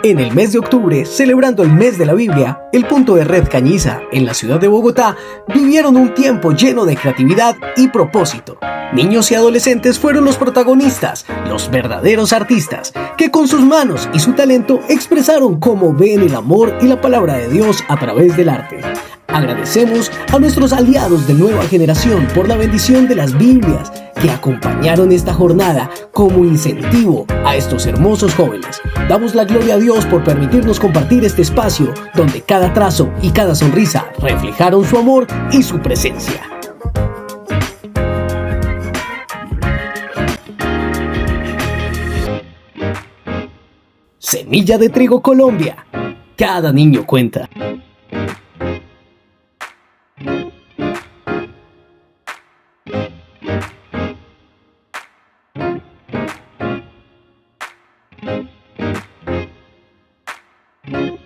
En el mes de octubre, celebrando el mes de la Biblia, el punto de Red Cañiza, en la ciudad de Bogotá, vivieron un tiempo lleno de creatividad y propósito. Niños y adolescentes fueron los protagonistas, los verdaderos artistas, que con sus manos y su talento expresaron cómo ven el amor y la palabra de Dios a través del arte. Agradecemos a nuestros aliados de Nueva Generación por la bendición de las Biblias que acompañaron esta jornada como incentivo a estos hermosos jóvenes. Damos la gloria a Dios por permitirnos compartir este espacio donde cada trazo y cada sonrisa reflejaron su amor y su presencia. Semilla de Trigo Colombia. Cada niño cuenta. Thank you.